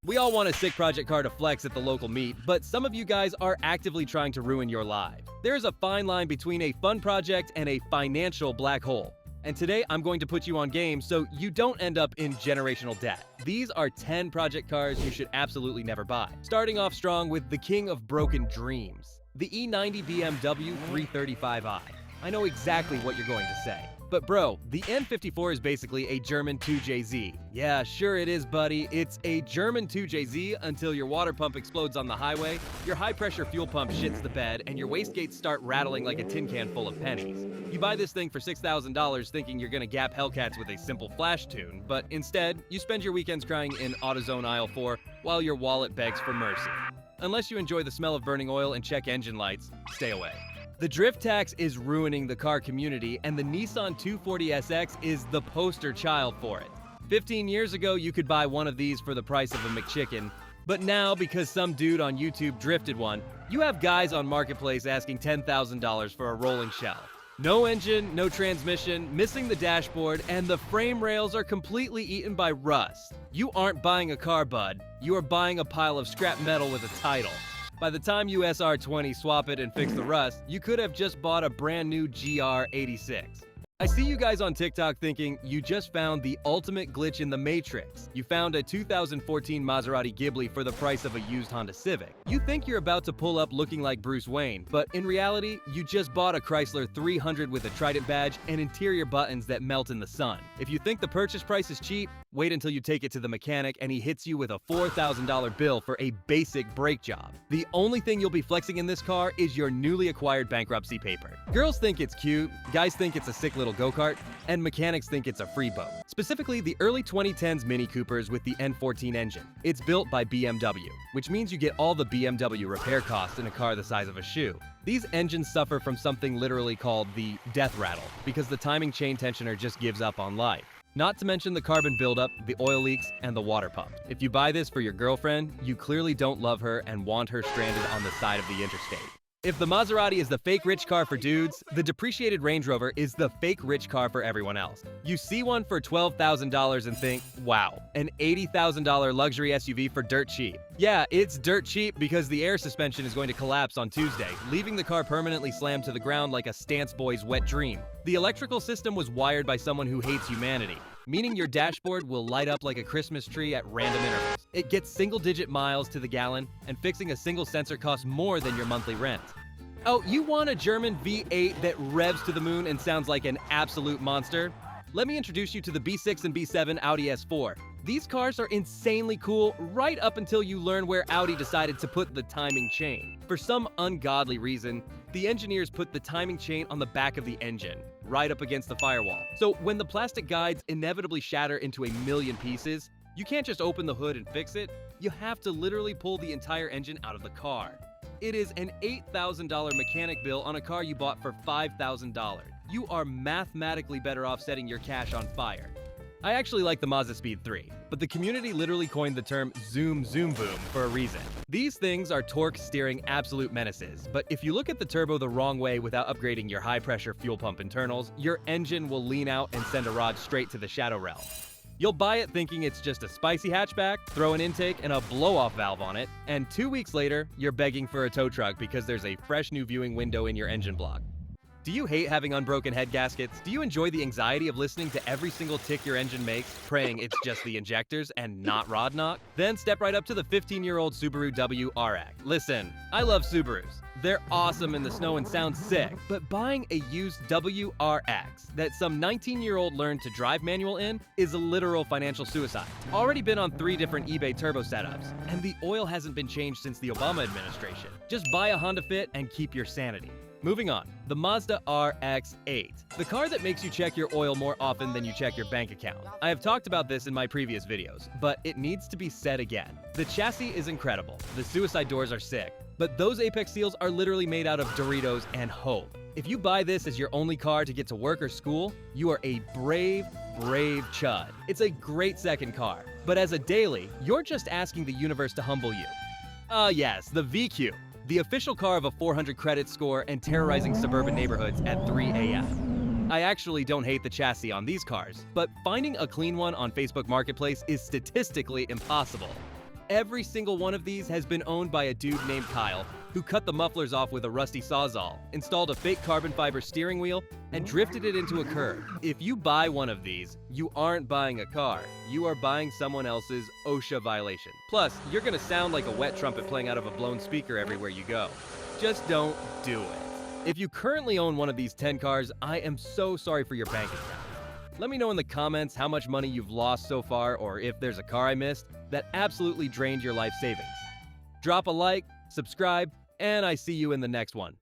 We all want a sick project car to flex at the local meet, but some of you guys are actively trying to ruin your life. There is a fine line between a fun project and a financial black hole. And today I'm going to put you on game so you don't end up in generational debt. These are 10 project cars you should absolutely never buy. Starting off strong with the king of broken dreams, the E90 BMW 335i. I know exactly what you're going to say. But bro, the N54 is basically a German 2JZ. Yeah, sure it is, buddy. It's a German 2JZ until your water pump explodes on the highway, your high-pressure fuel pump shits the bed, and your wastegates start rattling like a tin can full of pennies. You buy this thing for $6,000 thinking you're gonna gap Hellcats with a simple flash tune, but instead, you spend your weekends crying in AutoZone aisle 4 while your wallet begs for mercy. Unless you enjoy the smell of burning oil and check engine lights, stay away. The drift tax is ruining the car community, and the Nissan 240SX is the poster child for it. 15 years ago, you could buy one of these for the price of a McChicken, but now, because some dude on YouTube drifted one, you have guys on Marketplace asking $10,000 for a rolling shell. No engine, no transmission, missing the dashboard, and the frame rails are completely eaten by rust. You aren't buying a car, bud. You are buying a pile of scrap metal with a title. By the time you SR20 swap it and fix the rust, you could have just bought a brand new GR86. I see you guys on TikTok thinking you just found the ultimate glitch in the Matrix. You found a 2014 Maserati Ghibli for the price of a used Honda Civic. You think you're about to pull up looking like Bruce Wayne, but in reality, you just bought a Chrysler 300 with a Trident badge and interior buttons that melt in the sun. If you think the purchase price is cheap, wait until you take it to the mechanic and he hits you with a $4,000 bill for a basic brake job. The only thing you'll be flexing in this car is your newly acquired bankruptcy paper. Girls think it's cute, guys think it's a sick little go-kart, and mechanics think it's a free boat. Specifically, the early 2010s Mini Coopers with the N14 engine. It's built by BMW, which means you get all the BMW repair costs in a car the size of a shoe. These engines suffer from something literally called the death rattle, because the timing chain tensioner just gives up on life. Not to mention the carbon buildup, the oil leaks, and the water pump. If you buy this for your girlfriend, you clearly don't love her and want her stranded on the side of the interstate. If the Maserati is the fake rich car for dudes, the depreciated Range Rover is the fake rich car for everyone else. You see one for $12,000 and think, wow, an $80,000 luxury SUV for dirt cheap. Yeah, it's dirt cheap because the air suspension is going to collapse on Tuesday, leaving the car permanently slammed to the ground like a stance boy's wet dream. The electrical system was wired by someone who hates humanity, meaning your dashboard will light up like a Christmas tree at random intervals. It gets single-digit miles to the gallon, and fixing a single sensor costs more than your monthly rent. Oh, you want a German V8 that revs to the moon and sounds like an absolute monster? Let me introduce you to the B6 and B7 Audi S4. These cars are insanely cool right up until you learn where Audi decided to put the timing chain. For some ungodly reason, the engineers put the timing chain on the back of the engine, right up against the firewall. So when the plastic guides inevitably shatter into a million pieces, you can't just open the hood and fix it. You have to literally pull the entire engine out of the car. It is an $8,000 mechanic bill on a car you bought for $5,000. You are mathematically better off setting your cash on fire. I actually like the Mazda Speed 3, but the community literally coined the term zoom zoom boom for a reason. These things are torque steering absolute menaces, but if you look at the turbo the wrong way without upgrading your high pressure fuel pump internals, your engine will lean out and send a rod straight to the shadow realm. You'll buy it thinking it's just a spicy hatchback, throw an intake and a blow-off valve on it, and 2 weeks later, you're begging for a tow truck because there's a fresh new viewing window in your engine block. Do you hate having unbroken head gaskets? Do you enjoy the anxiety of listening to every single tick your engine makes, praying it's just the injectors and not rod knock? Then step right up to the 15-year-old Subaru WRX. Listen, I love Subarus. They're awesome in the snow and sound sick, but buying a used WRX that some 19-year-old learned to drive manual in is a literal financial suicide. Already been on 3 different eBay turbo setups, and the oil hasn't been changed since the Obama administration. Just buy a Honda Fit and keep your sanity. Moving on, the Mazda RX-8, the car that makes you check your oil more often than you check your bank account. I have talked about this in my previous videos, but it needs to be said again. The chassis is incredible, the suicide doors are sick, but those apex seals are literally made out of Doritos and hope. If you buy this as your only car to get to work or school, you are a brave chud. It's a great second car, but as a daily, you're just asking the universe to humble you. Yes, the VQ. The official car of a 400 credit score and terrorizing suburban neighborhoods at 3 a.m. I actually don't hate the chassis on these cars, but finding a clean one on Facebook Marketplace is statistically impossible. Every single one of these has been owned by a dude named Kyle, who cut the mufflers off with a rusty sawzall, installed a fake carbon fiber steering wheel, and drifted it into a curb. If you buy one of these, you aren't buying a car. You are buying someone else's OSHA violation. Plus, you're gonna sound like a wet trumpet playing out of a blown speaker everywhere you go. Just don't do it. If you currently own one of these 10 cars, I am so sorry for your bank account. Let me know in the comments how much money you've lost so far, or if there's a car I missed that absolutely drained your life savings. Drop a like, subscribe, and I see you in the next one.